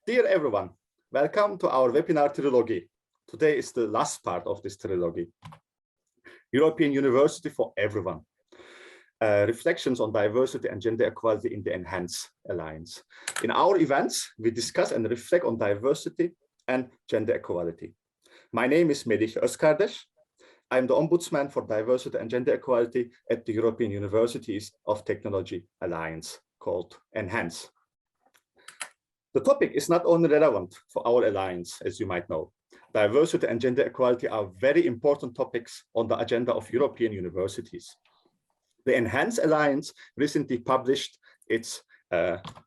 Dear everyone, welcome to our webinar trilogy. Today is the last part of this trilogy. European University for Everyone. Reflections on diversity and gender equality in the ENHANCE Alliance. In our events, we discuss and reflect on diversity and gender equality. My name is Melih Özkardeş. I'm the Ombudsman for Diversity and Gender Equality at the European Universities of Technology Alliance, called ENHANCE. The topic is not only relevant for our alliance, as you might know. Diversity and gender equality are very important topics on the agenda of European universities. The ENHANCE Alliance recently published its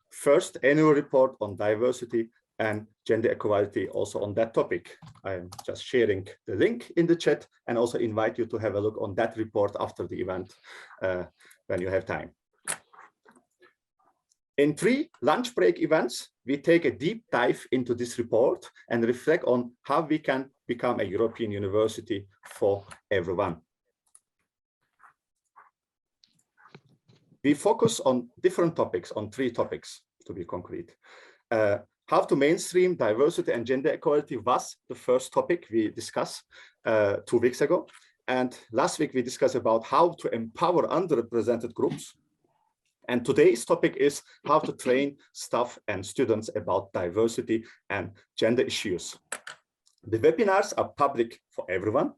first annual report on diversity and gender equality, also on that topic. I'm just sharing the link in the chat and also invite you to have a look on that report after the event when you have time. In 3 lunch break events, we take a deep dive into this report and reflect on how we can become a European university for everyone. We focus on different topics, on 3 topics to be concrete. How to mainstream diversity and gender equality was the first topic we discussed 2 weeks ago. And last week we discussed about how to empower underrepresented groups. And today's topic is how to train staff and students about diversity and gender issues. The webinars are public for everyone.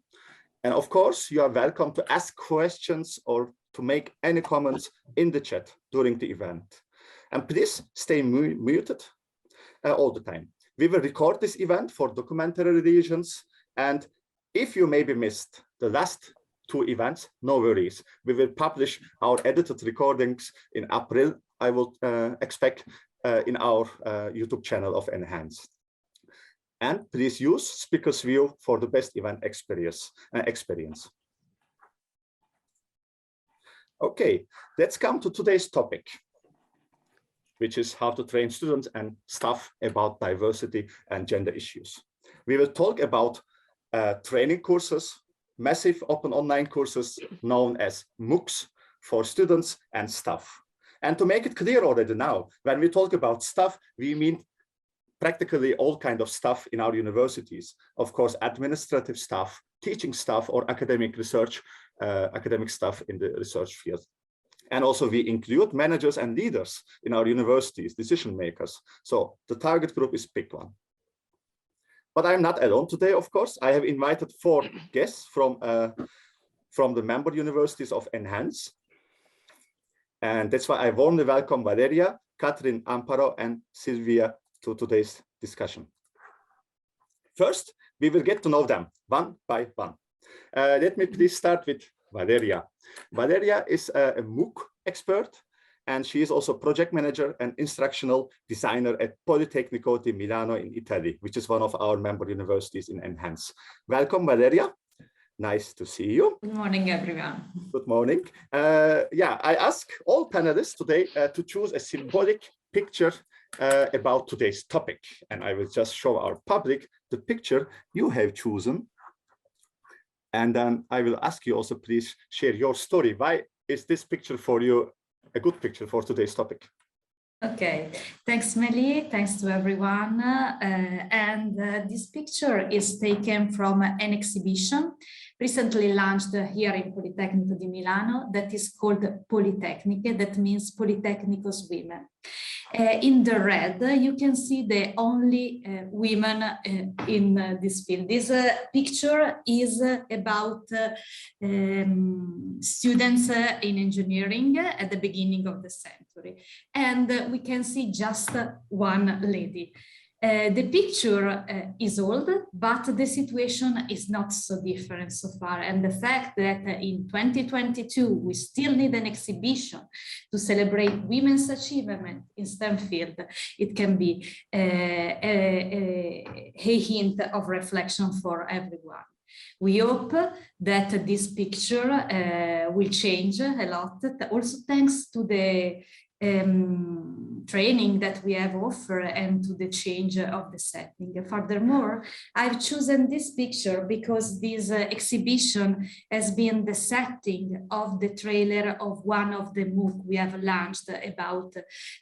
And of course, you are welcome to ask questions or to make any comments in the chat during the event. And please stay muted all the time. We will record this event for documentary reasons. And if you maybe missed the last 2 events, no worries. We will publish our edited recordings in April, I will expect, in our YouTube channel of ENHANCE. And please use Speaker's View for the best event experience. Okay, let's come to today's topic, which is how to train students and staff about diversity and gender issues. We will talk about training courses, massive open online courses known as MOOCs for students and staff. And to make it clear already now, when we talk about staff, we mean practically all kinds of staff in our universities. Of course, administrative staff, teaching staff, or academic research, academic staff in the research field. And also we include managers and leaders in our universities, decision makers. So the target group is big one. But I'm not alone today, of course. I have invited 4 guests from the member universities of ENHANCE. And that's why I warmly welcome Valeria, Catherine, Amparo, and Silvia to today's discussion. First, we will get to know them one by one. Let me please start with Valeria. Valeria is a MOOC expert, and she is also project manager and instructional designer at Politecnico di Milano in Italy, which is one of our member universities in ENHANCE. Welcome, Valeria. Nice to see you. Good morning, everyone. Good morning. Yeah, I ask all panelists today to choose a symbolic picture about today's topic. And I will just show our public the picture you have chosen. And then I will ask you also, please share your story. Why is this picture for you a good picture for today's topic? Okay, thanks, Melih. Thanks to everyone. This picture is taken from an exhibition recently launched here in Politecnico di Milano that is called Politecniche, that means Politecnico's Women. In the red, you can see the only women in this field. This picture is about students in engineering at the beginning of the century. And we can see just one lady. The picture is old, but the situation is not so different so far. And the fact that in 2022, we still need an exhibition to celebrate women's achievement in STEM field, it can be a hint of reflection for everyone. We hope that this picture will change a lot, also thanks to the training that we have offered and to the change of the setting. Furthermore, I've chosen this picture because this exhibition has been the setting of the trailer of one of the MOOC we have launched about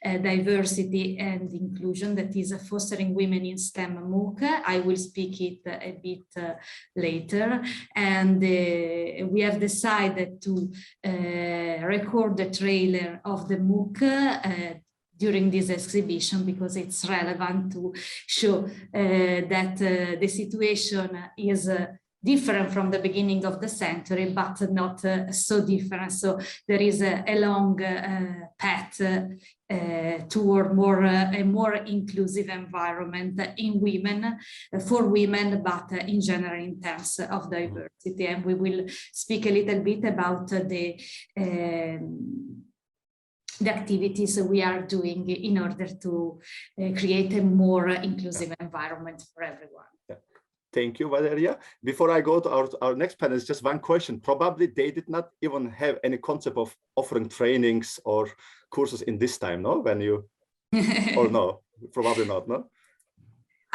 diversity and inclusion, that is Fostering Women in STEM MOOC. I will speak it a bit later. And we have decided to record the trailer of the MOOC during this exhibition because it's relevant to show that the situation is different from the beginning of the century, but not so different. So there is a long path toward a more inclusive environment in women, for women, but in general in terms of diversity. And we will speak a little bit about the activities we are doing in order to create a more inclusive environment for everyone. Yeah. Thank you, Valeria. Before I go to our next panel, just one question. Probably they did not even have any concept of offering trainings or courses in this time, no? When you, or no? Probably not, no?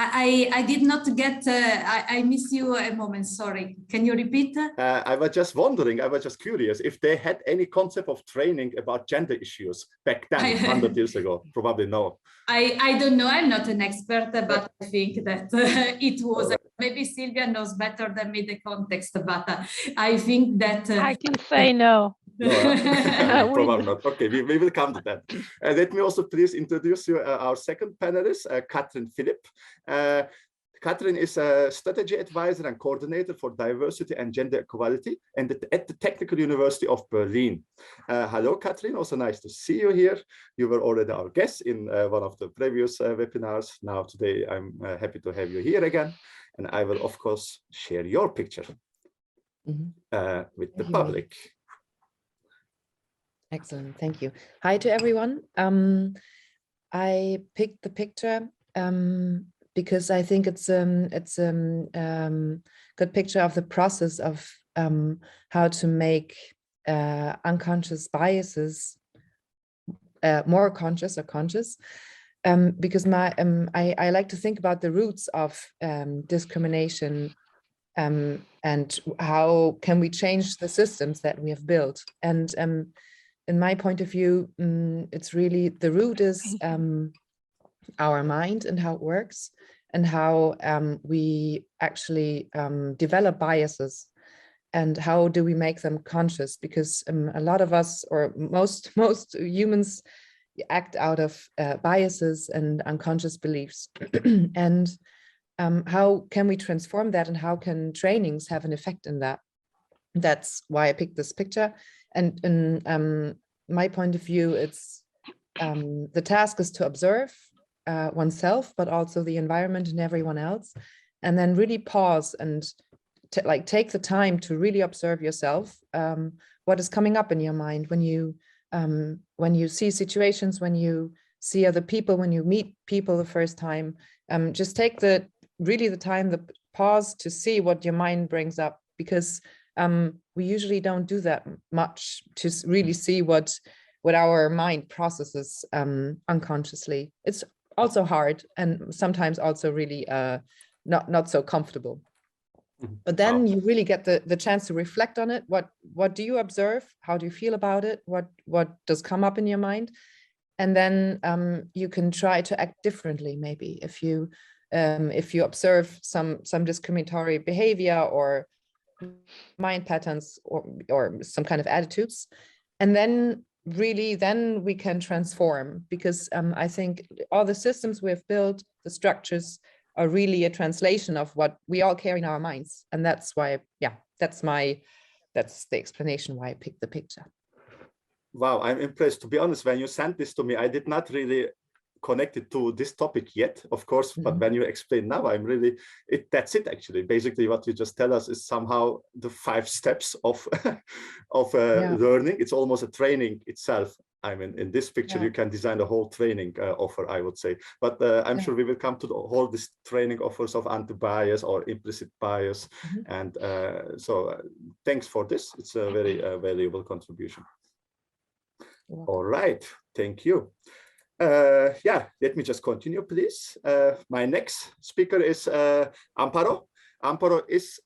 I did not get, I missed you a moment, sorry. Can you repeat? I was just wondering, I was just curious if they had any concept of training about gender issues back then, 100 years ago. Probably no. I don't know, I'm not an expert, but I think that it was, maybe Silvia knows better than me the context, but I think that... I can say no. No, probably not. Okay, we will come to that. Let me also please introduce you our second panelist, Katrin Philipp. Katrin is a strategy advisor and coordinator for diversity and gender equality and at the Technical University of Berlin. Hello, Katrin. Also nice to see you here. You were already our guest in one of the previous webinars. Now today I'm happy to have you here again. And I will, of course, share your picture with the public. Excellent, thank you. Hi to everyone. I picked the picture because I think it's good picture of the process of how to make unconscious biases more conscious or conscious. Because I like to think about the roots of discrimination and how can we change the systems that we have built. And in my point of view, it's really the root is our mind and how it works and how we actually develop biases and how do we make them conscious, because a lot of us or most humans act out of biases and unconscious beliefs. And how can we transform that and how can trainings have an effect in that? That's why I picked this picture. And in my point of view, it's the task is to observe oneself, but also the environment and everyone else, and then really pause and take the time to really observe yourself. What is coming up in your mind when you see situations, when you see other people, when you meet people the first time? Just take the time, the pause to see what your mind brings up, because we usually don't do that much to really see what our mind processes unconsciously. It's also hard and sometimes also really not so comfortable. But then you really get the chance to reflect on it. What do you observe? How do you feel about it? What does come up in your mind? And then you can try to act differently. Maybe if you observe some discriminatory behavior or mind patterns or some kind of attitudes, and then we can transform, because I think all the systems we have built, the structures, are really a translation of what we all carry in our minds. And that's why, that's the explanation why I picked the picture. Wow, I'm impressed. To be honest, when you sent this to me, I did not really connect it to this topic yet, of course, but when you explain now, I'm really, that's it actually. Basically, what you just tell us is somehow the 5 steps of learning. It's almost a training itself. I mean, in this picture, you can design a whole training offer, I would say. But I'm sure we will come to all these training offers of anti-bias or implicit bias. And so thanks for this. It's a very valuable contribution. All right. Thank you. Yeah, let me just continue, please. My next speaker is Amparo. Amparo is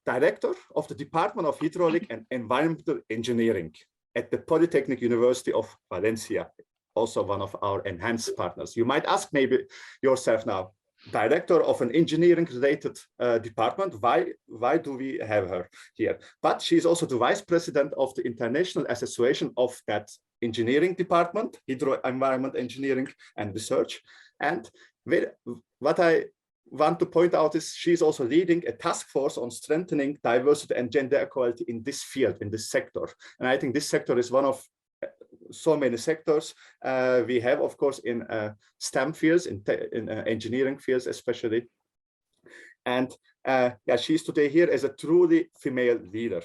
Director of the Department of Hydraulic and Environmental Engineering at the Polytechnic University of Valencia, also one of our enhanced partners. You might ask maybe yourself now, Director of an engineering-related department, why do we have her here? But she's also the Vice President of the International Association of that engineering department, Hydro Environment Engineering and Research. And what I want to point out is she's also leading a task force on strengthening diversity and gender equality in this field, in this sector. And I think this sector is one of so many sectors we have, of course, in STEM fields, in engineering fields especially. And yeah, she's today here as a truly female leader.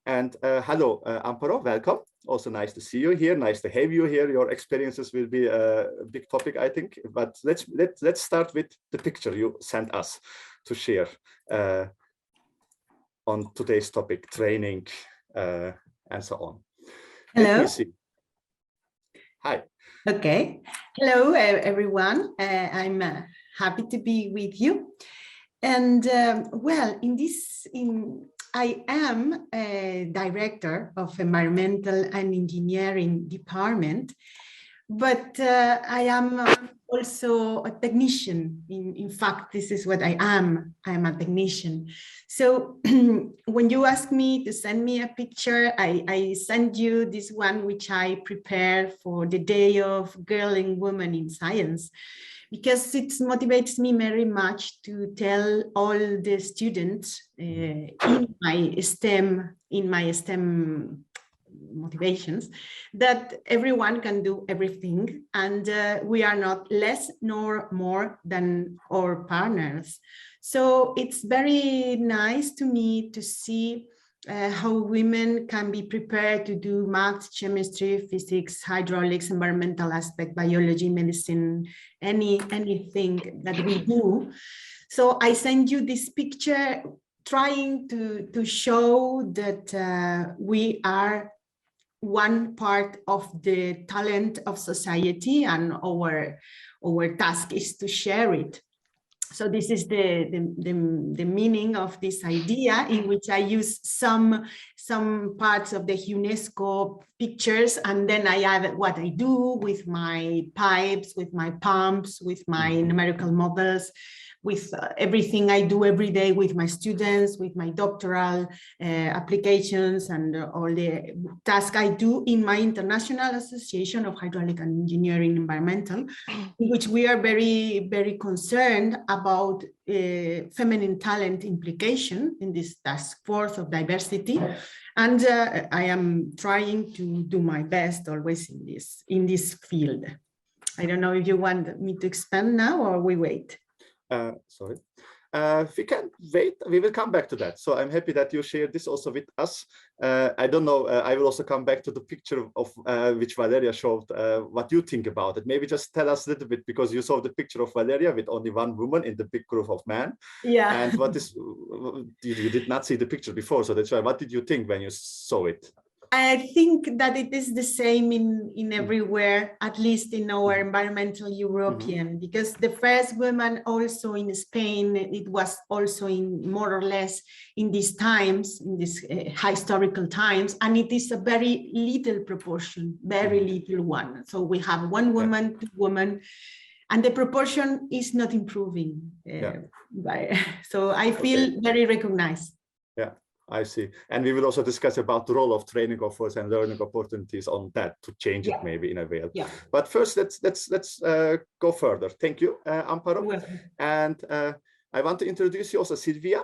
And hello, Amparo, welcome. Also nice to see you here, nice to have you here. Your experiences will be a big topic, I think. But let's start with the picture you sent us to share on today's topic, training and so on. Hello. Let me see. Hi. Okay. Hello, everyone. I'm happy to be with you. And well, I am a director of environmental and engineering department, but I am also a technician. In fact, this is what I am. I am a technician. So when you ask me to send me a picture, I send you this one, which I prepared for the Day of Girl and Woman in Science, because it motivates me very much to tell all the students in my STEM motivations that everyone can do everything, and we are not less nor more than our partners. So it's very nice to me to see how women can be prepared to do math, chemistry, physics, hydraulics, environmental aspect, biology, medicine, anything that we do. So I send you this picture trying to show that we are one part of the talent of society, and our task is to share it. So this is the meaning of this idea, in which I use some parts of the UNESCO pictures, and then I add what I do with my pipes, with my pumps, with my numerical models, with everything I do every day with my students, with my doctoral applications, and all the tasks I do in my International Association of Hydraulic and Engineering Environmental, in which we are very, very concerned about feminine talent implication in this task force of diversity. And I am trying to do my best always in this field. I don't know if you want me to expand now, or we wait. Sorry. We can wait, we will come back to that. So I'm happy that you shared this also with us. I don't know, I will also come back to the picture of which Valeria showed, what you think about it. Maybe just tell us a little bit, because you saw the picture of Valeria with only one woman in the big group of men. Yeah. And what is, you did not see the picture before, so that's why, what did you think when you saw it? I think that it is the same in everywhere, at least in our environmental European, because the first woman also in Spain, it was also in more or less in these times, in these historical times, and it is a very little proportion, very little one. So we have one woman, two women, and the proportion is not improving. So I feel very recognized. Yeah. I see. And we will also discuss about the role of training offers and learning opportunities on that to change it maybe in a way. Yeah. But first, let's go further. Thank you, Amparo. And I want to introduce you also Silvia.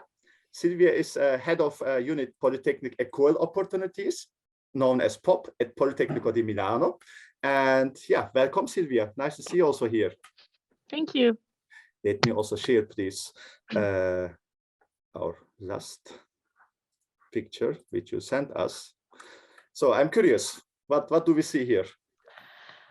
Silvia is head of unit Polytechnic Equal Opportunities, known as POP at Politecnico di Milano. And yeah, welcome, Silvia. Nice to see you also here. Thank you. Let me also share, please, our last picture which you sent us. So I'm curious, what do we see here?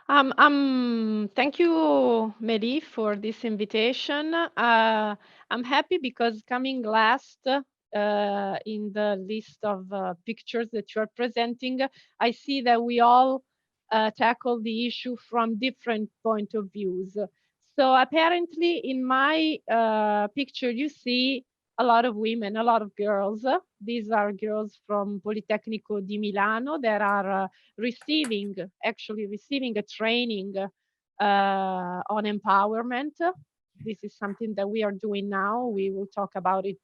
Thank you, Mary, for this invitation. I'm happy because coming last in the list of pictures that you are presenting, I see that we all tackle the issue from different point of views. So apparently in my picture, you see a lot of women, a lot of girls. These are girls from Politecnico di Milano that are actually receiving a training on empowerment. This is something that we are doing now. We will talk about it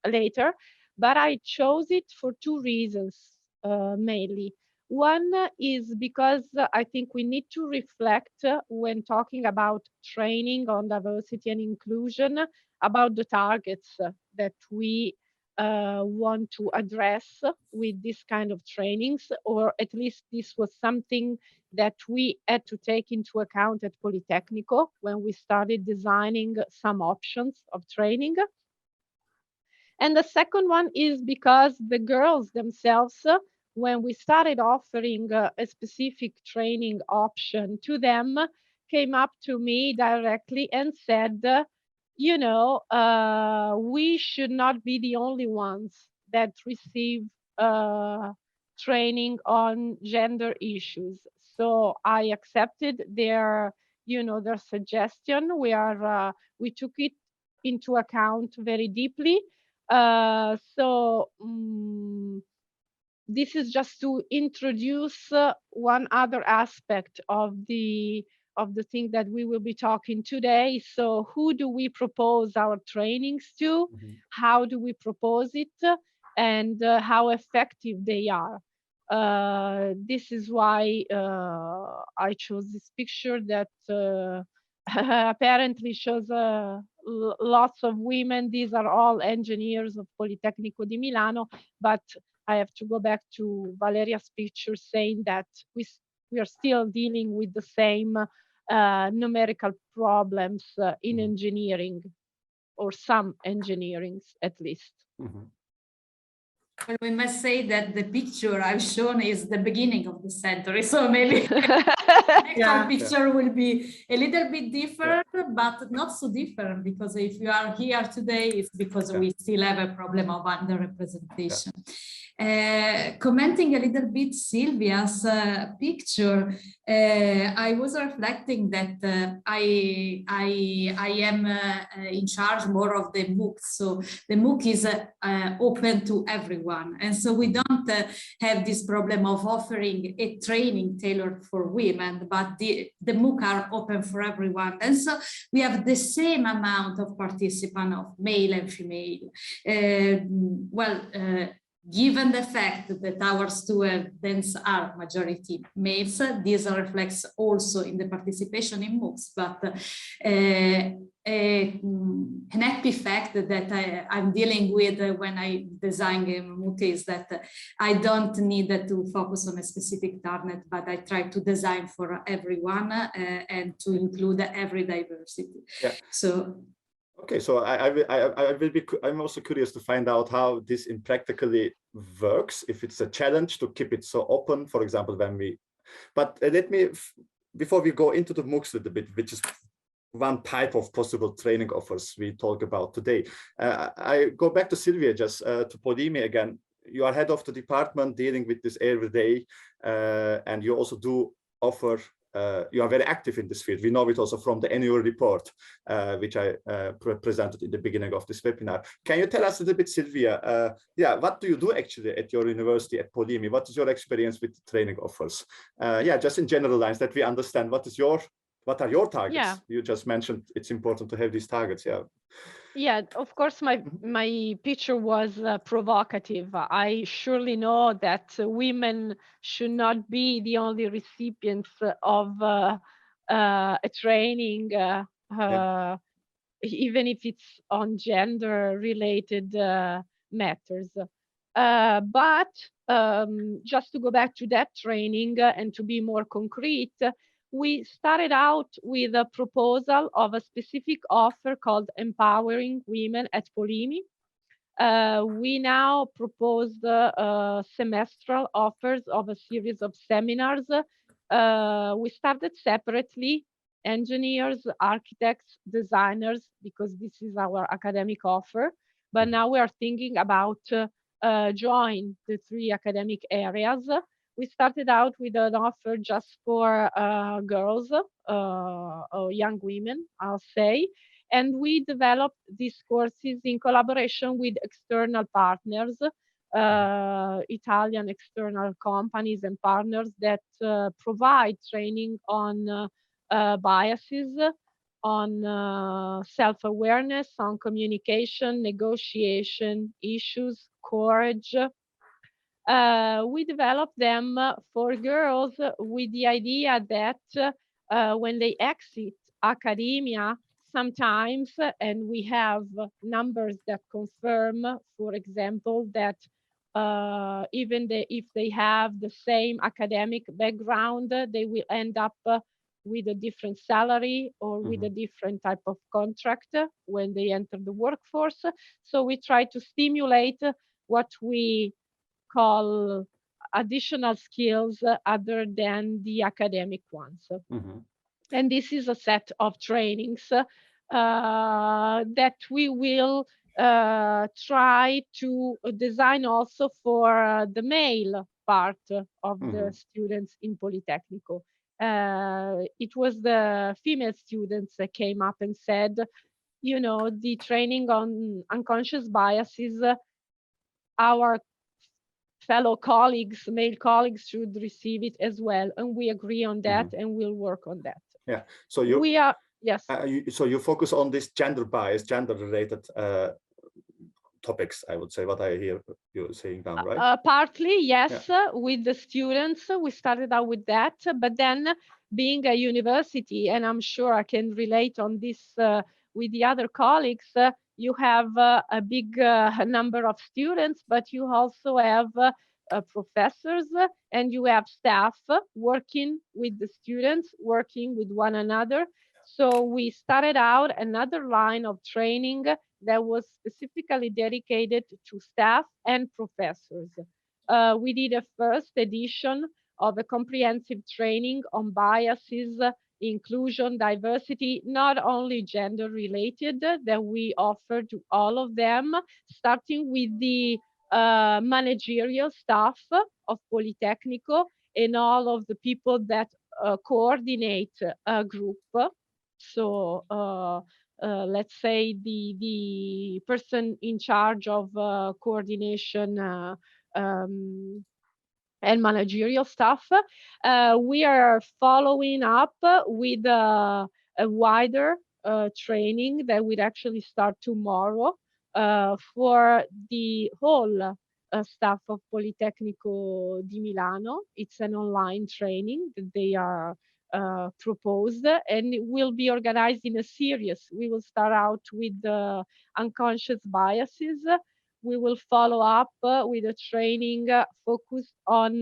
later. But I chose it for two reasons, mainly. One is because I think we need to reflect when talking about training on diversity and inclusion about the targets that we want to address with this kind of trainings, or at least this was something that we had to take into account at Politecnico when we started designing some options of training. And the second one is because the girls themselves, when we started offering a specific training option to them, came up to me directly and said, you know, we should not be the only ones that receive training on gender issues. So I accepted their, you know, their suggestion. We took it into account very deeply. This is just to introduce one other aspect of the thing that we will be talking today. So who do we propose our trainings to? Mm-hmm. How do we propose it? And how effective they are. This is why I chose this picture that apparently shows lots of women. These are all engineers of Politecnico di Milano, but I have to go back to Valeria's picture saying that we are still dealing with the same numerical problems in engineering, or some engineerings at least. Mm-hmm. Well, we must say that the picture I've shown is the beginning of the century, so maybe the next picture will be a little bit different, but not so different, because if you are here today, it's because we still have a problem of underrepresentation. Commenting a little bit Silvia's picture, I was reflecting that I am in charge more of the MOOC. So the MOOC is open to everyone. And so we don't have this problem of offering a training tailored for women, but the MOOC are open for everyone. And so we have the same amount of participants of male and female. Given the fact that our students are majority males, this reflects also in the participation in MOOCs, but an happy fact that I'm dealing with when I design a MOOC is that I don't need to focus on a specific target, but I try to design for everyone and to include every diversity. Yeah. So. Okay, so I'm also curious to find out how this in practically works, if it's a challenge to keep it so open, for example, but let me, before we go into the MOOCs a little bit, which is one type of possible training offers we talk about today. I go back to Silvia, just to Polimi again. You are head of the department dealing with this every day, and you also do offer you are very active in this field. We know it also from the annual report, which I presented in the beginning of this webinar. Can you tell us a little bit, Silvia, what do you do actually at your university at Polimi? What is your experience with training offers? Just in general lines, that we understand what are your targets? Yeah. You just mentioned it's important to have these targets. Yeah, of course, my picture was provocative. I surely know that women should not be the only recipients of a training, even if it's on gender-related matters. But just to go back to that training and to be more concrete, we started out with a proposal of a specific offer called Empowering Women at Polimi. We now propose semestral offers of a series of seminars. We started separately, engineers, architects, designers, because this is our academic offer. But now we are thinking about join the three academic areas we started out with an offer just for girls or young women, I'll say. And we developed these courses in collaboration with external partners, Italian external companies and partners that provide training on biases, on self-awareness, on communication, negotiation issues, courage. We developed them for girls with the idea that when they exit academia, sometimes, and we have numbers that confirm, for example, that even if they have the same academic background, they will end up with a different salary or with a different type of contract when they enter the workforce. So we try to stimulate what we call additional skills other than the academic ones. And this is a set of trainings that we will try to design also for the male part of the students in Politecnico. It was the female students that came up and said, you know, the training on unconscious biases, our fellow colleagues, male colleagues, should receive it as well. And we agree on that and we'll work on that. Yeah, so so you focus on this gender bias, gender related topics, I would say, what I hear you saying now, right? Partly, yes, with the students, we started out with that, but then being a university, and I'm sure I can relate on this with the other colleagues, you have a big number of students, but you also have professors and you have staff working with the students, working with one another. So we started out another line of training that was specifically dedicated to staff and professors. We did a first edition of a comprehensive training on biases, inclusion, diversity, not only gender related, that we offer to all of them, starting with the managerial staff of Politecnico and all of the people that coordinate a group. So let's say the person in charge of coordination and managerial staff. We are following up with a wider training that will actually start tomorrow for the whole staff of Politecnico di Milano. It's an online training that they are proposed, and it will be organized in a series. We will start out with the unconscious biases. We will follow up with a training focused on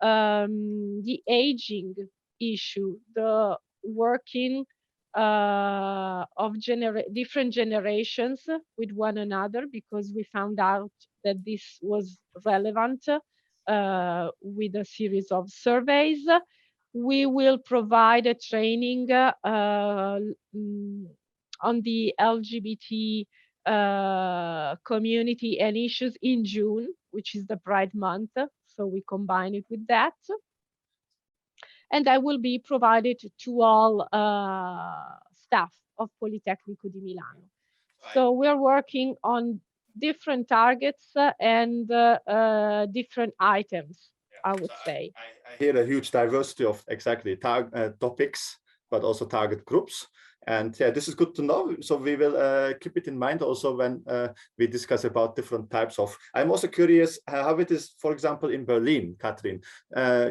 the aging issue, the working of different generations with one another, because we found out that this was relevant with a series of surveys. We will provide a training on the LGBT community and issues in June, which is the Pride Month. So we combine it with that. And that will be provided to all staff of Politecnico di Milano. So we're working on different targets and different items, I would say. I hear a huge diversity of exactly topics, but also target groups. And yeah, this is good to know. So we will keep it in mind also when we discuss about different types of. I'm also curious how it is, for example, in Berlin, Katrin.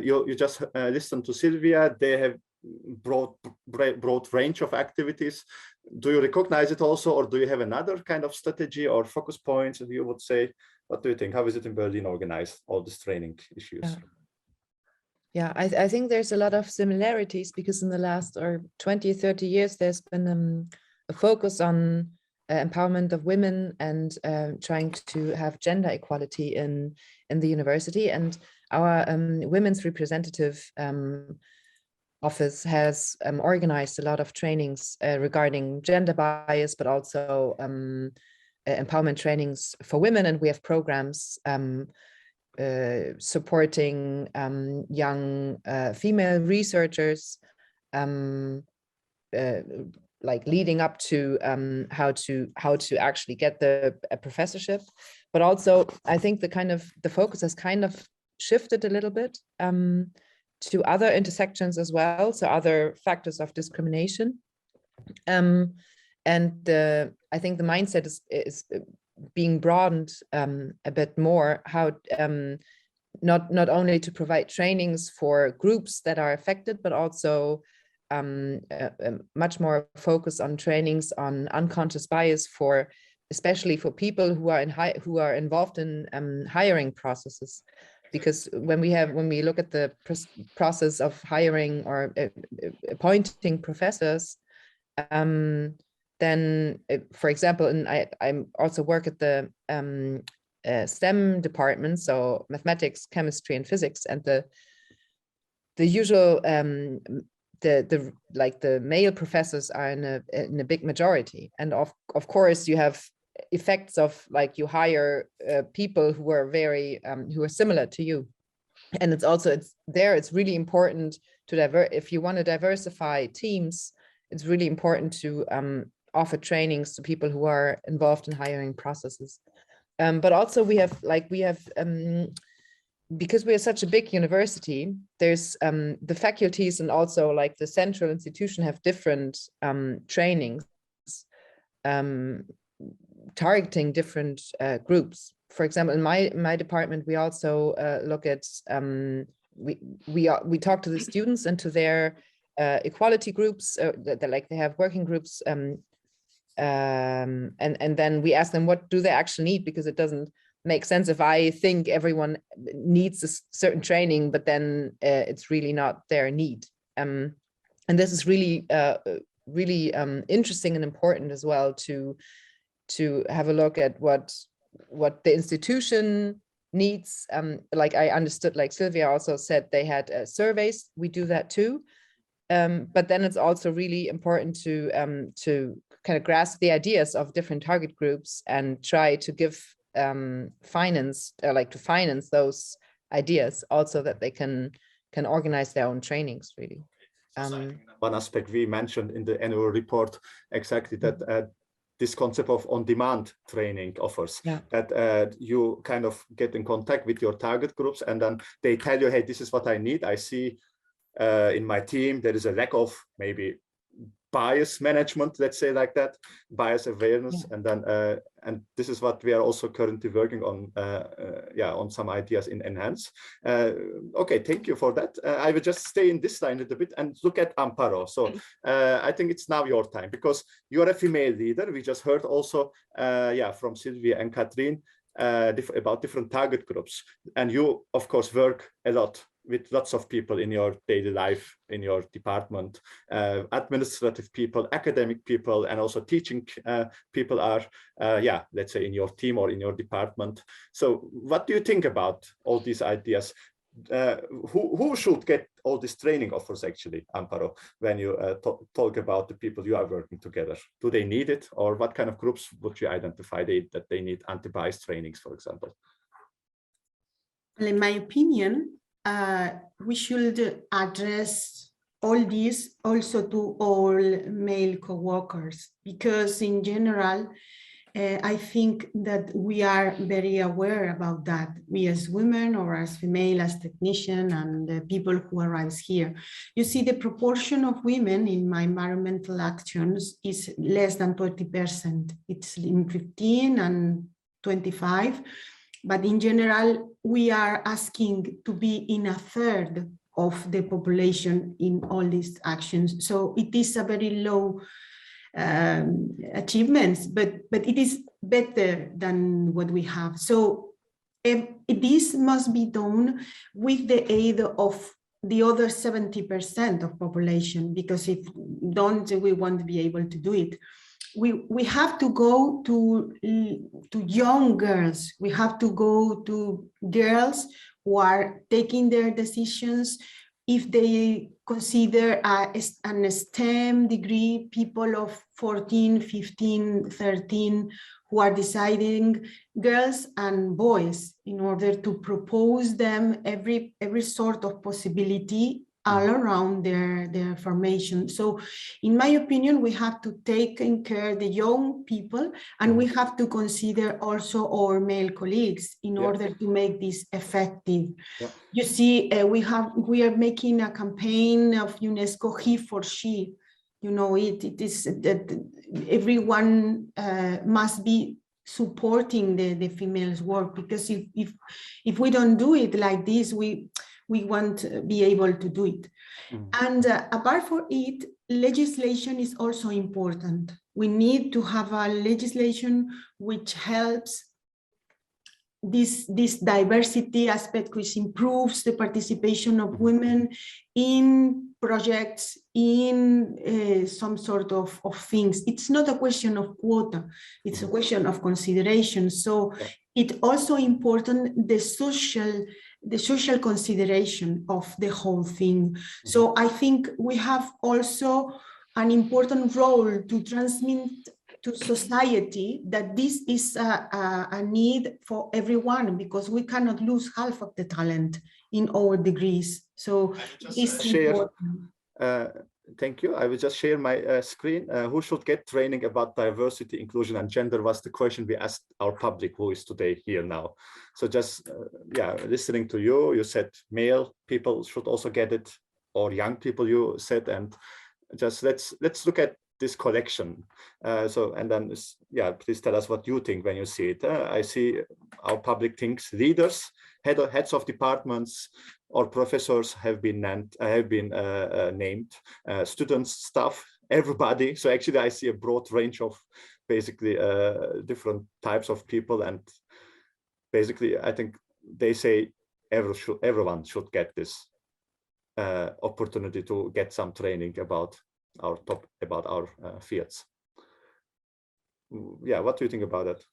You just listened to Sylvia. They have broad range of activities. Do you recognize it also, or do you have another kind of strategy or focus points? You would say, what do you think? How is it in Berlin organized, all these training issues? Yeah, I think there's a lot of similarities, because in the last 20, 30 years, there's been a focus on empowerment of women and trying to have gender equality in the university. And our women's representative office has organized a lot of trainings regarding gender bias, but also empowerment trainings for women. And we have programs supporting young female researchers, like leading up to how to actually get a professorship. But also, I think the focus has kind of shifted a little bit to other intersections as well, so other factors of discrimination. And I think the mindset is being broadened a bit more, how not only to provide trainings for groups that are affected, but also much more focus on trainings on unconscious bias, especially for people who are involved in hiring processes. Because when we look at the process of hiring or appointing professors, then, for example, and I also work at the STEM department, so mathematics, chemistry, and physics, and the usual the male professors are in a big majority, and of course you have effects of like you hire people who are very who are similar to you, and it's really important to if you want to diversify teams, it's really important to offer trainings to people who are involved in hiring processes. But also we have because we are such a big university, there's the faculties and also like the central institution have different trainings targeting different groups. For example, in my department, we also look at we talk to the students and to their equality groups. They have working groups, and then we ask them what do they actually need, because it doesn't make sense if I think everyone needs a certain training, but then it's really not their need. And this is really interesting and important as well to have a look at what the institution needs. Like I understood, like Sylvia also said, they had surveys. We do that too. But then it's also really important to kind of grasp the ideas of different target groups and try to give finance those ideas also, that they can organize their own trainings really. One aspect we mentioned in the annual report, exactly that this concept of on-demand training offers, that you kind of get in contact with your target groups and then they tell you, hey, this is what I need. I see in my team there is a lack of maybe bias management, let's say like that, bias awareness, and then and this is what we are also currently working on, on some ideas in Enhance. Okay, thank you for that. I will just stay in this line a little bit and look at Amparo. So I think it's now your time, because you're a female leader. We just heard also from Sylvia and Catherine about different target groups, and you of course work a lot with lots of people in your daily life, in your department, administrative people, academic people, and also teaching people are, let's say in your team or in your department. So what do you think about all these ideas? Who should get all these training offers actually, Amparo, when you talk about the people you are working together? Do they need it, or what kind of groups would you identify that they need anti-bias trainings, for example? Well, in my opinion, we should address all this also to all male co-workers, because in general, I think that we are very aware about that. We as women or as female, as technicians and the people who arrive here. You see, the proportion of women in my environmental actions is less than 20%. It's in 15 and 25. But in general, we are asking to be in a third of the population in all these actions. So it is a very low achievements, but it is better than what we have. So this must be done with the aid of the other 70% of population, because if don't, we won't be able to do it. We have to go to young girls. We have to go to girls who are taking their decisions. If they consider an STEM degree, people of 14, 15, 13, who are deciding, girls and boys, in order to propose them every sort of possibility all around their formation. So in my opinion, we have to take in care the young people, and we have to consider also our male colleagues in order to make this effective. You see, we are making a campaign of UNESCO, He for She. You know, it is that everyone must be supporting the females' work, because if we don't do it like this, we won't be able to do it. And apart from it, legislation is also important. We need to have a legislation which helps this diversity aspect, which improves the participation of women in projects, in some sort of things. It's not a question of quota, it's a question of consideration. So it's also important the social consideration of the whole thing. So I think we have also an important role to transmit to society that this is a need for everyone, because we cannot lose half of the talent in our degrees. So it's important. Thank you. I will just share my screen. Who should get training about diversity, inclusion, and gender was the question we asked our public, who is today here now. So just, listening to you, you said male people should also get it, or young people, you said, and just let's look at this collection. And then, please tell us what you think when you see it. I see our public thinks leaders, heads of departments, or professors have been named, students, staff, everybody. So actually I see a broad range of basically different types of people, and basically I think they say everyone should get this opportunity to get some training about our fields. What do you think about that?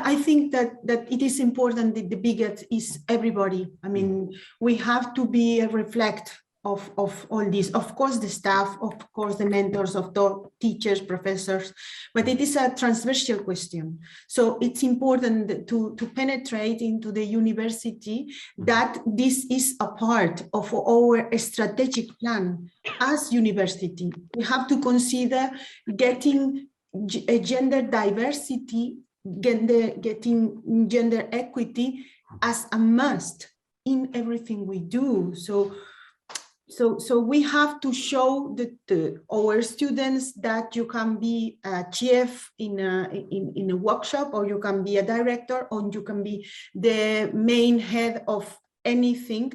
I think that it is important that the biggest is everybody. I mean, we have to be a reflect of all this. Of course, the staff, of course, the mentors, of the teachers, professors, but it is a transversal question. So it's important to penetrate into the university that this is a part of our strategic plan as university. We have to consider getting a gender diversity, getting gender equity as a must in everything we do. So we have to show our students that you can be a chief in a workshop, or you can be a director, or you can be the main head of anything,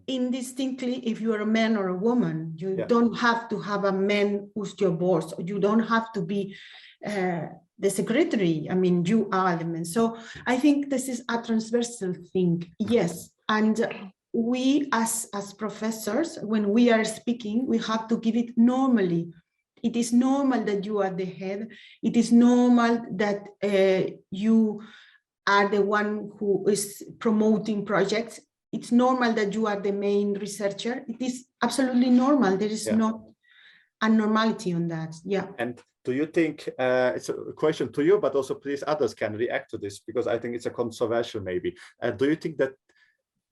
indistinctly if you're a man or a woman. You don't have to have a man who's your boss, or you don't have to be the secretary. I mean, you are the man. So I think this is a transversal thing, yes. And we as professors, when we are speaking, we have to give it normally. It is normal that you are the head. It is normal that you are the one who is promoting projects. It's normal that you are the main researcher. It is absolutely normal. There is no abnormality on that. And do you think, it's a question to you, but also please others can react to this, because I think it's a controversial maybe. Do you think that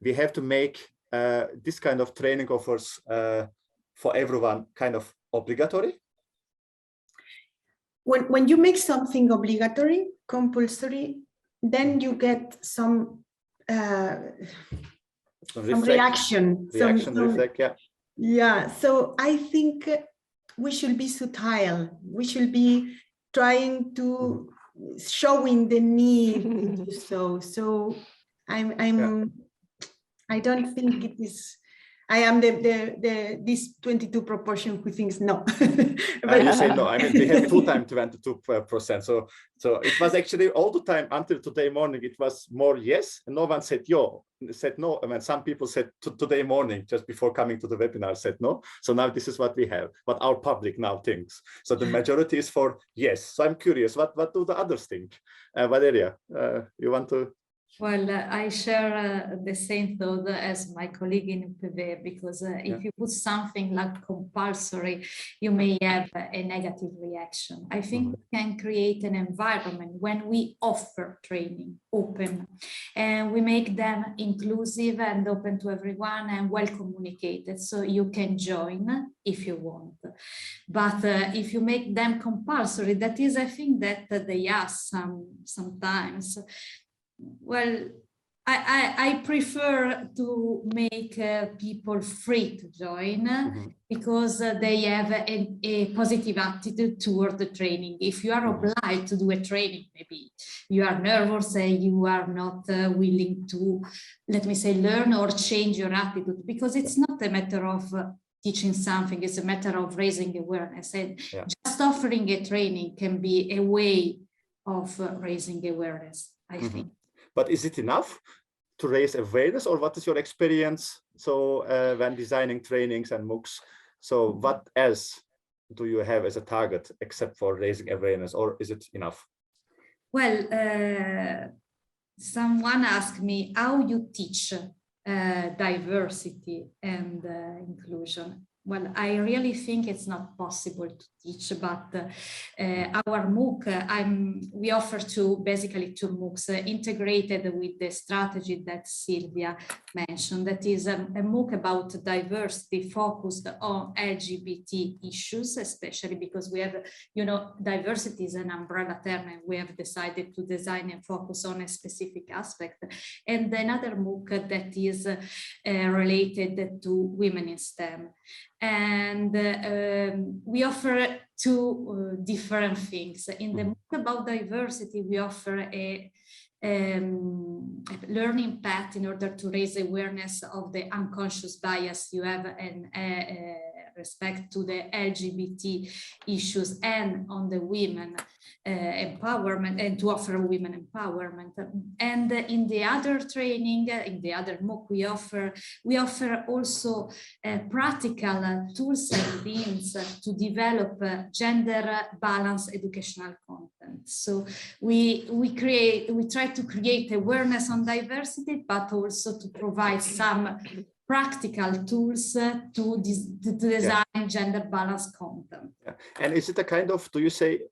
we have to make this kind of training offers for everyone kind of obligatory? When you make something obligatory, compulsory, then you get some reaction. So I think we should be subtle. We should be trying to showing the need to do so. So I don't think it is. I am this 22 proportion who thinks no. But you say no. I mean, we have full-time 22%. So it was actually all the time until today morning. It was more yes, and no one said no. I mean, some people said today morning, just before coming to the webinar, said no. So now this is what we have. What our public now thinks. So the majority is for yes. So I'm curious, what do the others think? Valeria, you want to Well, I share the same thought as my colleague in UPV, because if you put something like compulsory, you may have a negative reaction. I think we can create an environment when we offer training open, and we make them inclusive and open to everyone and well communicated, so you can join if you want. But if you make them compulsory, that is, I think that they ask sometimes. Well, I prefer to make people free to join because they have a positive attitude toward the training. If you are obliged to do a training, maybe you are nervous and you are not willing to, let me say, learn or change your attitude, because it's not a matter of teaching something, it's a matter of raising awareness. And just offering a training can be a way of raising awareness, I think. But is it enough to raise awareness, or what is your experience? So when designing trainings and MOOCs, so what else do you have as a target except for raising awareness, or is it enough? Well, someone asked me how you teach diversity and inclusion. Well, I really think it's not possible to teach, but our MOOC, we offer basically two MOOCs integrated with the strategy that Silvia mentioned. That is a MOOC about diversity focused on LGBT issues, especially because we have, you know, diversity is an umbrella term, and we have decided to design and focus on a specific aspect. And another MOOC that is related to women in STEM. And we offer two different things. In the MOOC about diversity, we offer a learning path in order to raise awareness of the unconscious bias you have in respect to the LGBT issues, and on the women empowerment, and to offer women empowerment. And in the other training, in the other MOOC, we offer also practical tools and means to develop gender balanced educational content. So we try to create awareness on diversity, but also to provide some practical tools to design gender balanced content. And is it a kind of, do you say,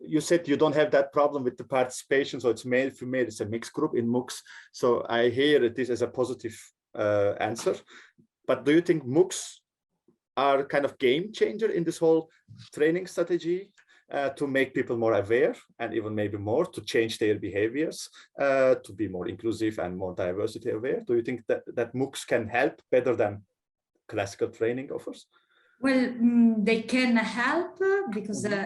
you said you don't have that problem with the participation, so it's male, female, it's a mixed group in MOOCs. So I hear this as a positive answer. But do you think MOOCs are kind of game changer in this whole training strategy? To make people more aware, and even maybe more to change their behaviors, to be more inclusive and more diversity aware? Do you think that MOOCs can help better than classical training offers? Well, they can help because the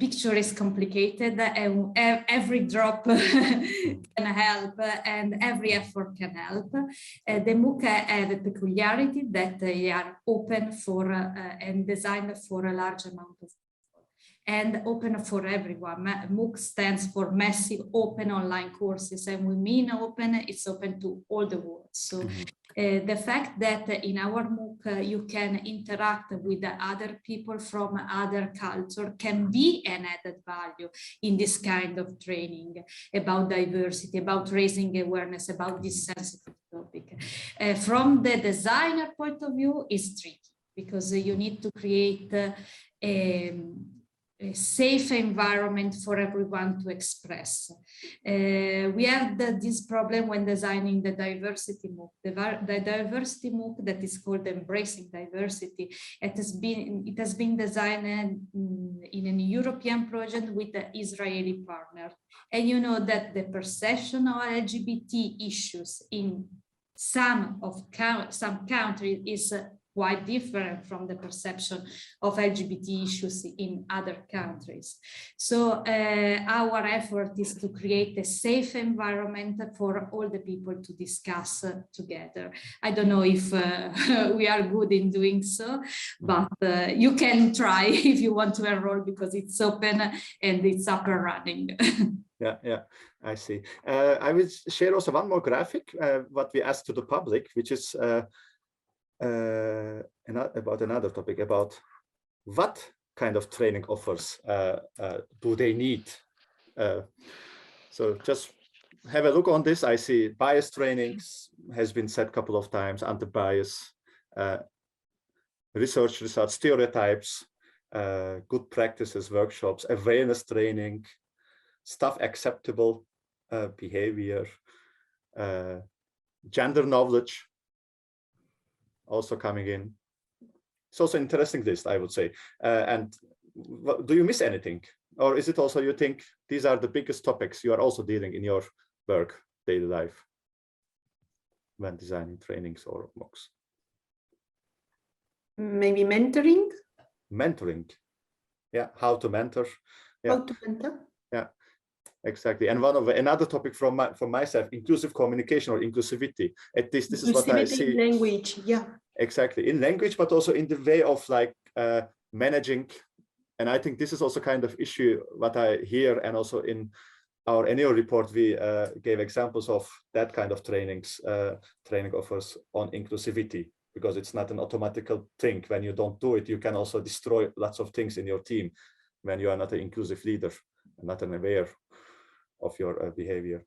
picture is complicated, and every drop can help, and every effort can help. The MOOC have a peculiarity that they are open for and designed for a large amount of and open for everyone. MOOC stands for Massive Open Online Courses, and we mean open, it's open to all the world. So the fact that in our MOOC you can interact with other people from other culture can be an added value in this kind of training about diversity, about raising awareness about this sensitive topic. From the designer point of view, it's tricky because you need to create a safe environment for everyone to express. We had this problem when designing the diversity MOOC. The diversity MOOC that is called Embracing Diversity, it has been designed in an European project with the Israeli partner. And you know that the perception of LGBT issues in some countries is quite different from the perception of LGBT issues in other countries. So our effort is to create a safe environment for all the people to discuss together. I don't know if we are good in doing so, but you can try if you want to enroll, because it's open and it's up and running. Yeah, I see. I will share also one more graphic, what we asked to the public, which is about another topic, about what kind of training offers do they need. So just have a look on this, I see bias trainings has been said a couple of times, anti-bias, research results, stereotypes, good practices, workshops, awareness training, staff acceptable behavior, gender knowledge also coming in. It's also an interesting list, I would say. And do you miss anything? Or is it also you think these are the biggest topics you are also dealing in your work, daily life, when designing trainings or MOOCs? Maybe mentoring. Mentoring. Yeah, how to mentor. Yeah. How to mentor. Yeah, exactly. And another topic from myself, inclusive communication or inclusivity. At least this is what I see. In language, yeah. Exactly, in language, but also in the way of like managing. And I think this is also kind of issue what I hear, and also in our annual report, we gave examples of that kind of trainings, training offers on inclusivity, because it's not an automatical thing. When you don't do it, you can also destroy lots of things in your team when you are not an inclusive leader, not an aware of your behavior.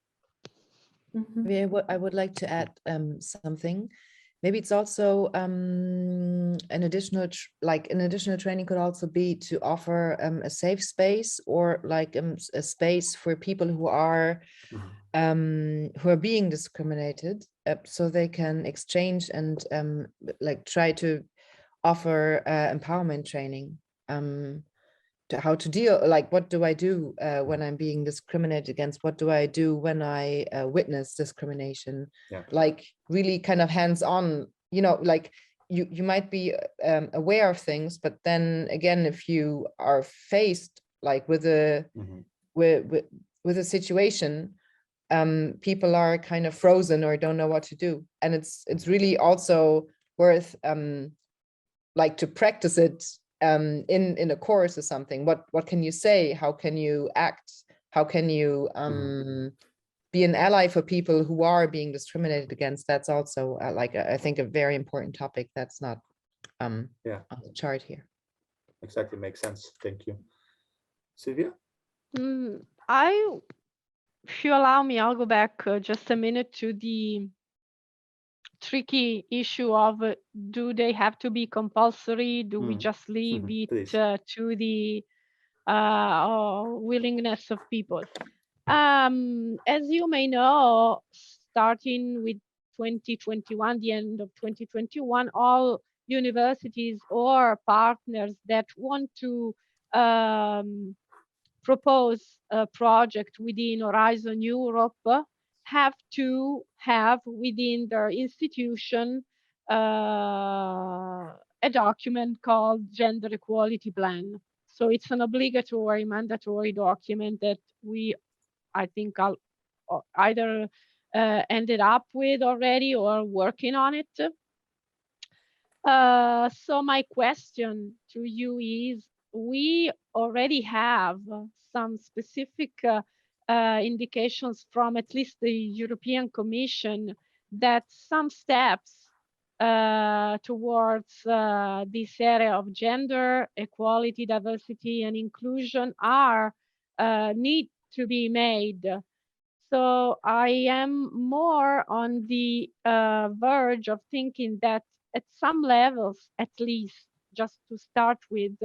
Mm-hmm. I would like to add something. Maybe it's also an additional training could also be to offer a safe space, or like a space for people who are being discriminated, so they can exchange and like try to offer empowerment training, to how to deal, like what do I do when I'm being discriminated against, what do I do when I witness discrimination, like really kind of hands-on, you know, like you might be aware of things, but then again, if you are faced like with a with a situation, people are kind of frozen or don't know what to do, and it's really also worth like to practice it in a course or something. What can you say? How can you act? How can you be an ally for people who are being discriminated against? That's also like I think a very important topic that's not on the chart here. Exactly, makes sense. Thank you. Sylvia? If you allow me, I'll go back just a minute to the tricky issue of do they have to be compulsory? Do we just leave it to the willingness of people? As you may know, starting with 2021, the end of 2021, all universities or partners that want to propose a project within Horizon Europe have to have within their institution a document called Gender Equality Plan. So it's an obligatory, mandatory document that we, I think, either ended up with already or working on it. So my question to you is, we already have some specific indications from at least the European Commission that some steps towards this area of gender equality, diversity, and inclusion are need to be made. So I am more on the verge of thinking that at some levels, at least, just to start with,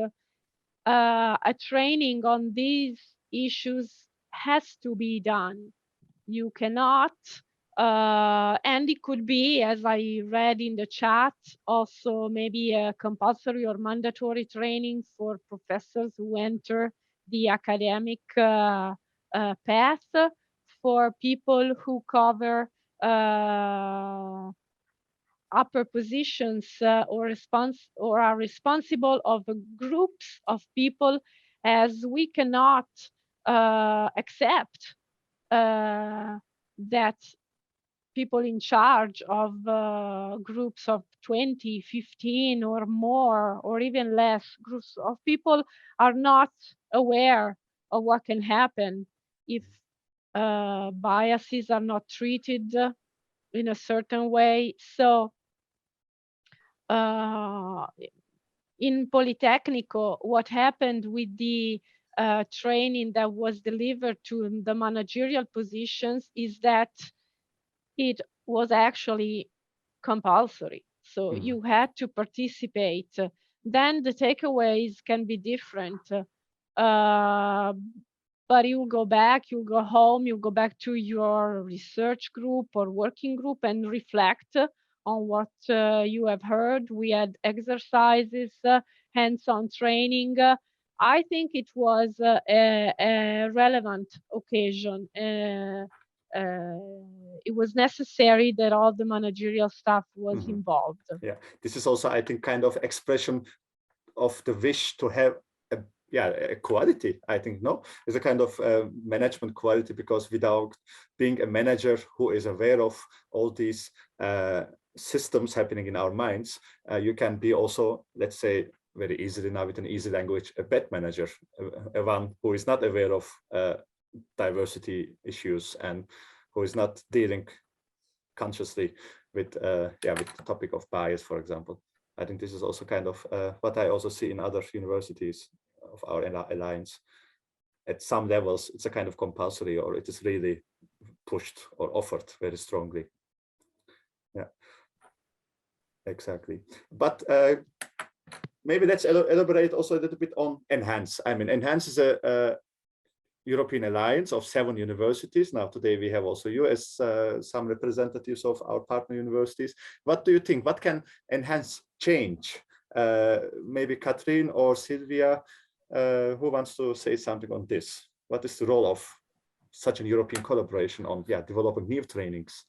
a training on these issues has to be done. You cannot, and it could be, as I read in the chat, also maybe a compulsory or mandatory training for professors who enter the academic path, for people who cover upper positions or are responsible of groups of people, as we cannot accept that people in charge of groups of 20, 15 or more, or even less groups of people are not aware of what can happen if biases are not treated in a certain way. So in Politecnico, what happened with the training that was delivered to the managerial positions is that it was actually compulsory. So you had to participate. Then the takeaways can be different. But you'll go back, you'll go home, you'll go back to your research group or working group and reflect on what you have heard. We had exercises, hands-on training. I think it was a relevant occasion. It was necessary that all the managerial staff was involved. Yeah, this is also, I think, kind of expression of the wish to have a quality, I think, no? It's a kind of management quality, because without being a manager who is aware of all these systems happening in our minds, you can be also, let's say, very easily now with an easy language, a bad manager, a one who is not aware of diversity issues and who is not dealing consciously with with the topic of bias, for example. I think this is also kind of what I also see in other universities of our alliance. At some levels, it's a kind of compulsory, or it is really pushed or offered very strongly. Yeah, exactly. But maybe let's elaborate also a little bit on ENHANCE. I mean, ENHANCE is a European alliance of 7 universities. Now, today we have also you as some representatives of our partner universities. What do you think? What can ENHANCE change? Maybe Catherine or Sylvia, who wants to say something on this? What is the role of such a European collaboration on developing new trainings?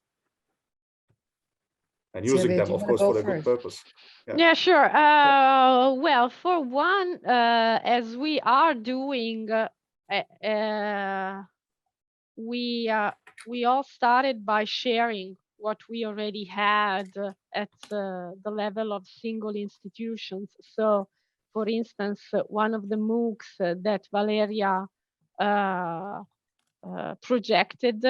And using Sylvia, them, do you of wanna course, go for a good first? purpose. Yeah, sure. Well, for one, as we are doing, we all started by sharing what we already had at the level of single institutions. So, for instance, one of the MOOCs that Valeria projected,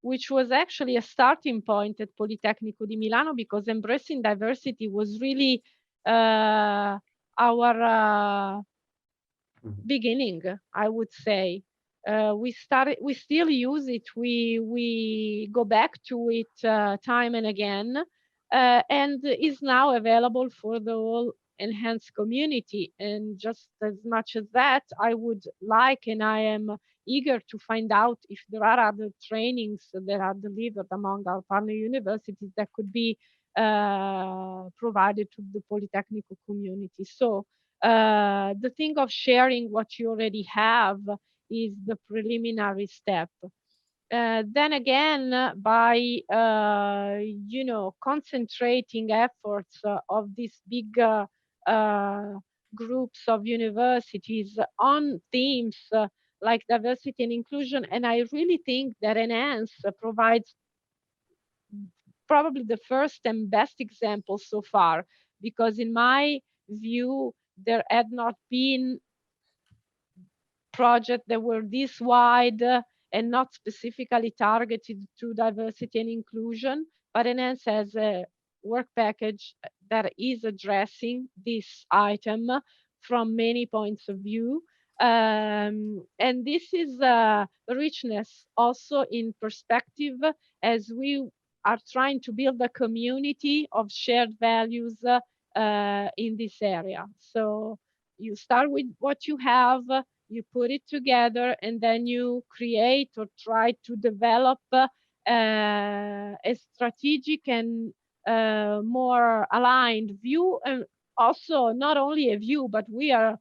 which was actually a starting point at Politecnico di Milano, because embracing diversity was really our beginning, I would say. We still use it. We go back to it time and again, and is now available for the whole ENHANCE community. And just as much as that, I would like, and I am eager to find out if there are other trainings that are delivered among our partner universities that could be provided to the Politecnico community. So the thing of sharing what you already have is the preliminary step. Then again, by concentrating efforts of these big groups of universities on themes like diversity and inclusion, and I really think that ENHANCE provides probably the first and best example so far, because in my view, there had not been projects that were this wide and not specifically targeted to diversity and inclusion, but ENHANCE has a work package that is addressing this item from many points of view. And this is richness also in perspective, as we are trying to build a community of shared values in this area. So you start with what you have, you put it together, and then you create or try to develop a strategic and more aligned view, and also not only a view, but we are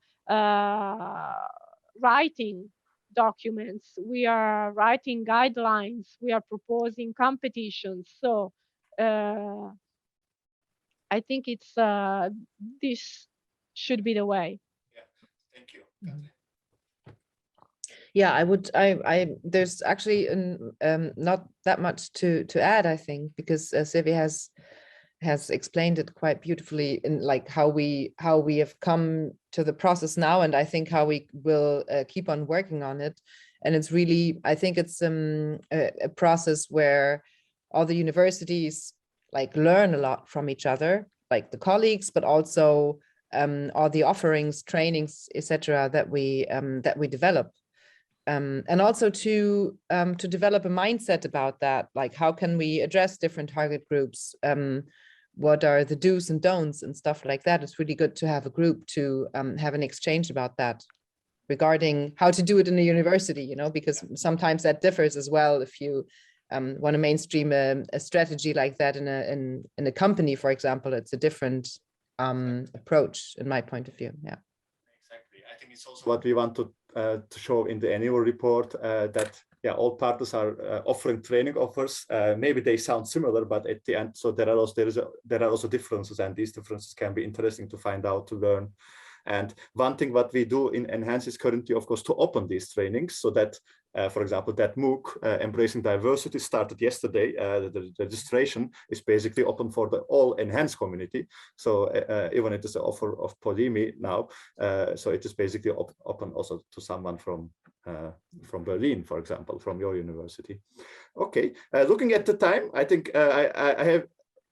writing documents, we are writing guidelines, we are proposing competitions. So I think it's this should be the way. Yeah, thank you. Yeah, I there's actually not that much to add, I think, because Sylvia has explained it quite beautifully in like how we have come to the process now, and I think how we will keep on working on it. And it's really, I think it's a process where all the universities like learn a lot from each other, like the colleagues, but also all the offerings, trainings, etc., that we develop. And also to develop a mindset about that, like how can we address different target groups? What are the do's and don'ts and stuff like that? It's really good to have a group to have an exchange about that regarding how to do it in a university, you know, because sometimes that differs as well. If you want to mainstream a strategy like that in a company, for example, it's a different approach in my point of view. Yeah. Exactly. I think it's also what we want to show in the annual report, that all partners are offering training offers. Maybe they sound similar, but at the end, so there are also differences, and these differences can be interesting to find out, to learn. And one thing what we do in Enhance is currently, of course, to open these trainings so that, for example, that MOOC, Embracing Diversity, started yesterday. The registration is basically open for the all Enhance community. So even it is an offer of Polimi now, so it is basically open also to someone from Berlin, for example, from your university. Okay, looking at the time, I think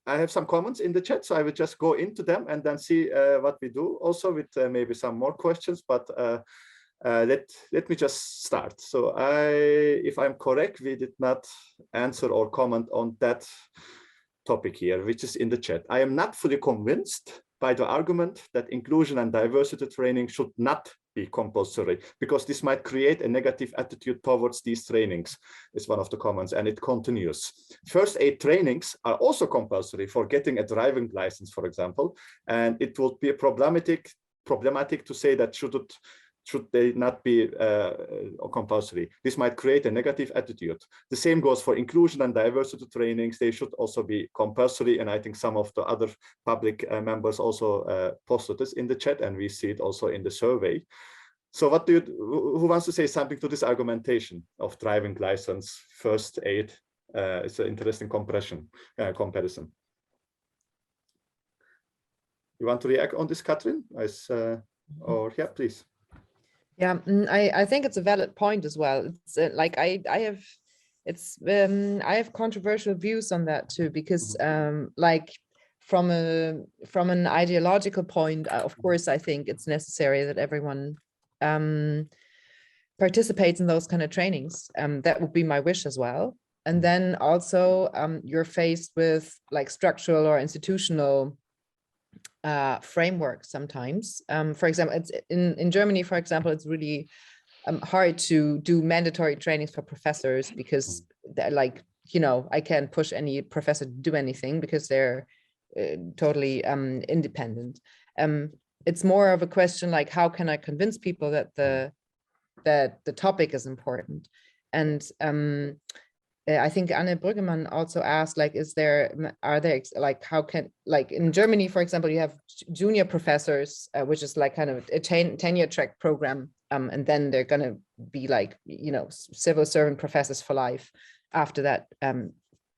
I have some comments in the chat, so I will just go into them and then see what we do also with maybe some more questions, but let me just start. So if I'm correct, we did not answer or comment on that topic here, which is in the chat. I am not fully convinced by the argument that inclusion and diversity training should not be compulsory, because this might create a negative attitude towards these trainings, is one of the comments, and it continues. First aid trainings are also compulsory for getting a driving license, for example, and it would be problematic to say that should they not be compulsory. This might create a negative attitude. The same goes for inclusion and diversity trainings. They should also be compulsory, and I think some of the other public members also posted this in the chat, and we see it also in the survey. So who wants to say something to this argumentation of driving license, first aid? It's an interesting comparison. You want to react on this, Katrin? Or yeah, please. Yeah, I think it's a valid point as well. It's like I have controversial views on that too, because like from an ideological point, of course, I think it's necessary that everyone participates in those kind of trainings. That would be my wish as well. And then also you're faced with like structural or institutional framework sometimes. For example, it's in Germany, for example, it's really hard to do mandatory trainings for professors, because they're like, you know, I can't push any professor to do anything because they're totally independent. It's more of a question like, how can I convince people that the topic is important? And I think Anne Brüggemann also asked, like, how can, like in Germany, for example, you have junior professors, which is like kind of a tenure track program. And then they're going to be like, you know, civil servant professors for life after that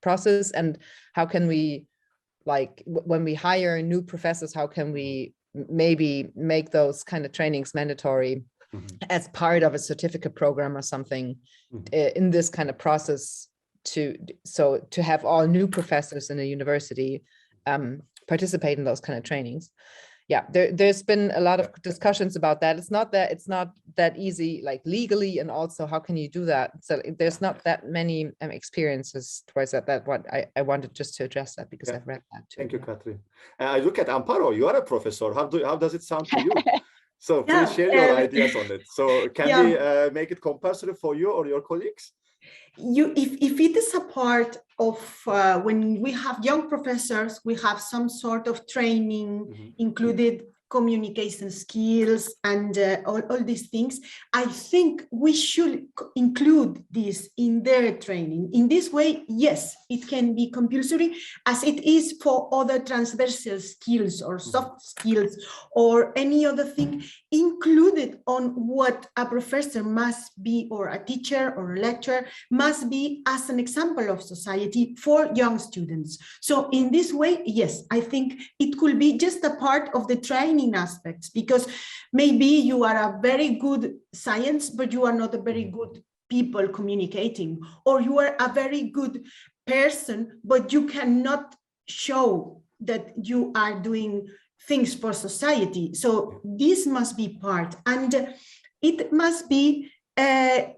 process. And how can we, like, when we hire new professors, how can we maybe make those kind of trainings mandatory as part of a certificate program or something in this kind of process, to have all new professors in a university participate in those kind of trainings. Yeah, there's been a lot of discussions about that. It's not that easy, like legally, and also how can you do that? So there's not that many experiences towards that. What I wanted just to address that, because I've read that too. Thank you, Katrin. I look at Amparo. You are a professor. How does it sound to you? So please share your ideas on it. So can we make it compulsory for you or your colleagues? If it is a part of when we have young professors, we have some sort of training included, communication skills and all these things. I think we should include this in their training. In this way, yes, it can be compulsory, as it is for other transversal skills or soft skills or any other thing included on what a professor must be, or a teacher or a lecturer must be, as an example of society for young students. So in this way, yes, I think it could be just a part of the training aspects, because maybe you are a very good science, but you are not a very good people communicating, or you are a very good person, but you cannot show that you are doing things for society. So this must be part, and it must be a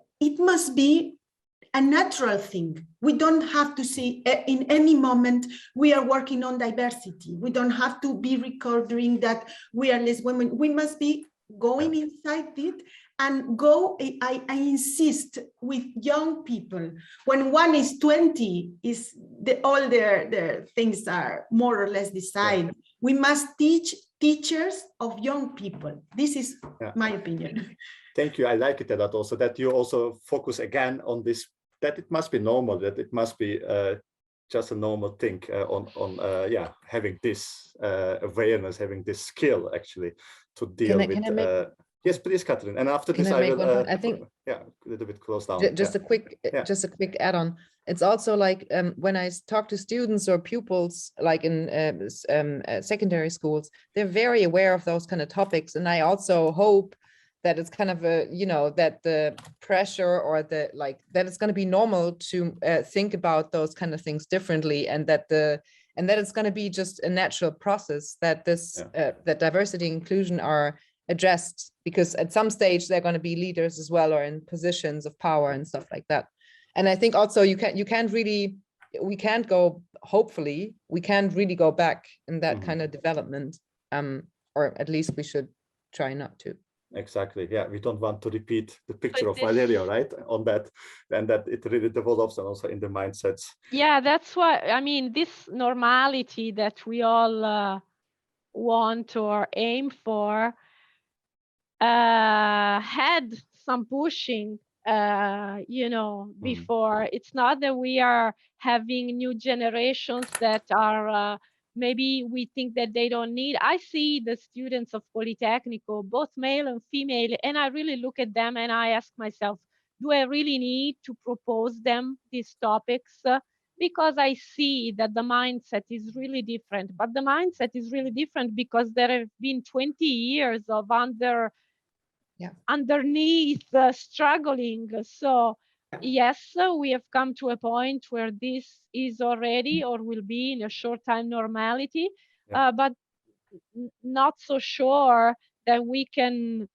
natural thing. We don't have to say in any moment we are working on diversity. We don't have to be recording that we are less women. We must be going inside it and go. I insist with young people. When one is 20, all their things are more or less decided. We must teach teachers of young people. This is my opinion. Thank you. I like it a lot also that you also focus again on this, that it must be normal, that it must be just a normal thing on having this awareness, having this skill actually to deal with. Yes, please, Catherine. And after this, I will. I think a little bit close down. Just a quick add-on. It's also like when I talk to students or pupils, like in secondary schools, they're very aware of those kind of topics, and I also hope that it's kind of that the pressure or that it's going to be normal to think about those kind of things differently, and that it's going to be just a natural process that that diversity and inclusion are addressed, because at some stage they're going to be leaders as well, or in positions of power and stuff like that. And I think also we can't really go back in that kind of development, or at least we should try not to. Exactly. Yeah, we don't want to repeat the picture of Valeria, right? On that, and that it really develops and also in the mindsets. Yeah, that's why, I mean, this normality that we all want or aim for had some pushing, before. It's not that we are having new generations that are maybe we think that they don't need. I see the students of Politecnico, both male and female, and I really look at them and I ask myself, do I really need to propose them these topics? Because I see that the mindset is really different. But the mindset is really different because there have been 20 years of underneath struggling. So yes, we have come to a point where this is already or will be in a short time normality, but not so sure that we can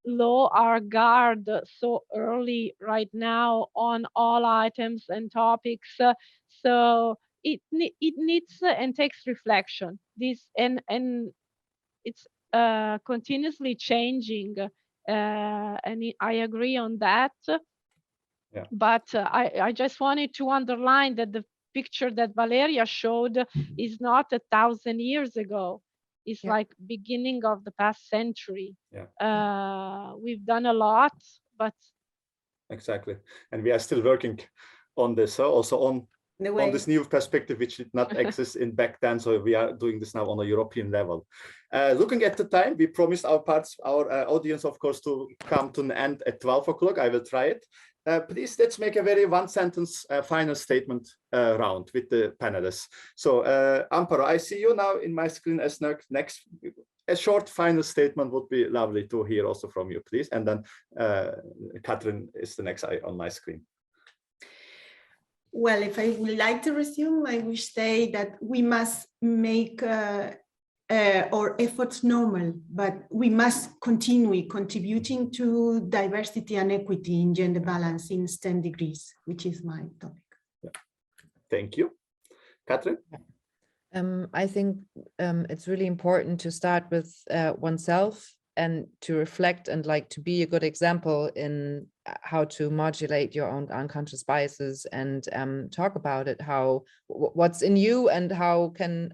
lower our guard so early right now on all items and topics. So it needs and takes reflection. This and it's continuously changing. And I agree on that. But I just wanted to underline that the picture that Valeria showed is not 1,000 years ago. It's like beginning of the past century. We've done a lot, but exactly, and we are still working on this. Also on this new perspective, which did not exist in back then. So we are doing this now on a European level. Looking at the time, we promised our audience, of course, to come to an end at 12 o'clock. I will try it. Please, let's make a very one-sentence final statement round with the panelists. So, Amparo, I see you now in my screen as next. A short final statement would be lovely to hear also from you, please. And then Catherine is the next on my screen. Well, if I would like to resume, I would say that we must make our efforts normal, but we must continue contributing to diversity and equity in gender balance in STEM degrees, which is my topic. Thank you. Catherine? I think it's really important to start with oneself and to reflect and to be a good example in how to modulate your own unconscious biases and talk about it, what's in you and how can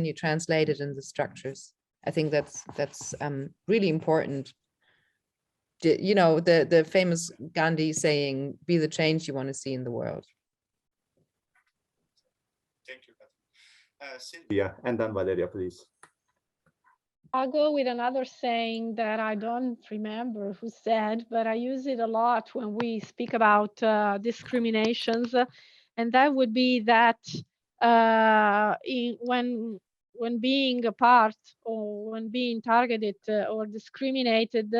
you translate it in the structures. I think that's really important. The famous Gandhi saying, be the change you want to see in the world. Thank you, Sylvia, and then Valeria, please. I'll go with another saying that I don't remember who said, but I use it a lot when we speak about discriminations, and that would be that when being a part or when being targeted or discriminated,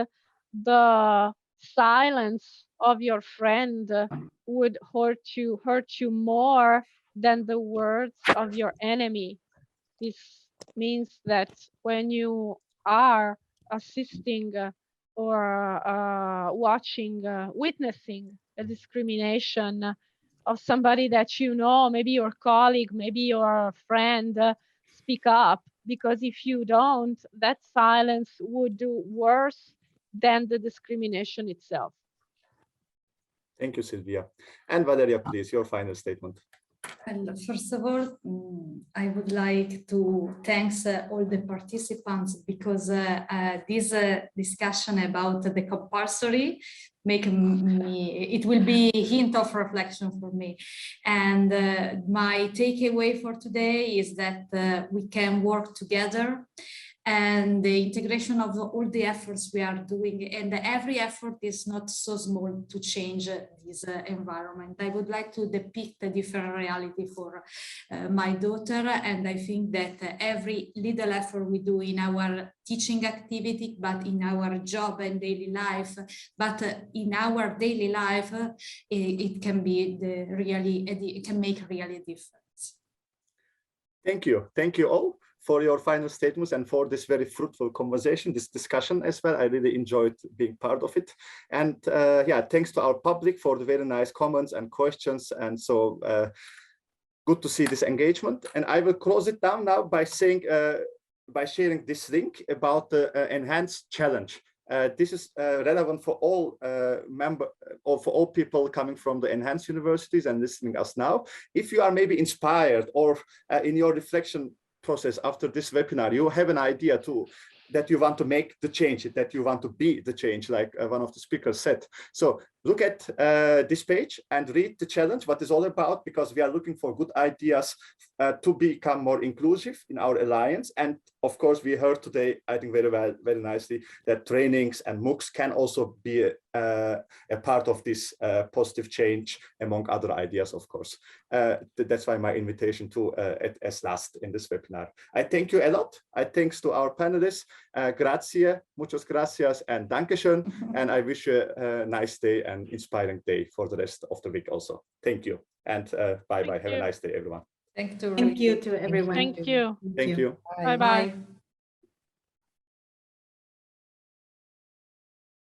the silence of your friend would hurt you more than the words of your enemy. This means that when you are assisting or watching, witnessing a discrimination of somebody that you know, maybe your colleague, maybe your friend, speak up, because if you don't, that silence would do worse than the discrimination itself. Thank you, Silvia. And Valeria, please, your final statement. Well, first of all, I would like to thank all the participants, because this discussion about the compulsory it will be a hint of reflection for me. And my takeaway for today is that we can work together, and the integration of all the efforts we are doing, and every effort is not so small to change this environment. I would like to depict a different reality for my daughter, and I think that every little effort we do in our teaching activity, but in our job and daily life, but in our daily life, it can be it can make really a difference. Thank you all for your final statements and for this very fruitful conversation, this discussion as well. I really enjoyed being part of it. And yeah, thanks to our public for the very nice comments and questions. And so good to see this engagement. And I will close it down now by saying, by sharing this link about the Enhance Challenge. This is relevant for all or for all people coming from the Enhance universities and listening us now. If you are maybe inspired or in your reflection process after this webinar, you have an idea too, that you want to make the change, that you want to be the change, like one of the speakers said. So look at this page and read the challenge, what it's all about, because we are looking for good ideas to become more inclusive in our alliance. And of course, we heard today, I think very nicely, that trainings and MOOCs can also be a part of this positive change, among other ideas, of course. That's why my invitation to as last in this webinar. I thank you a lot. I thanks to our panelists. Grazie, muchas gracias, and dankeschön. And I wish you a nice day and inspiring day for the rest of the week also. Thank you. And bye-bye. Have a nice day, everyone. Thank you to everyone. Thank you. Thank you. Bye-bye. Bye.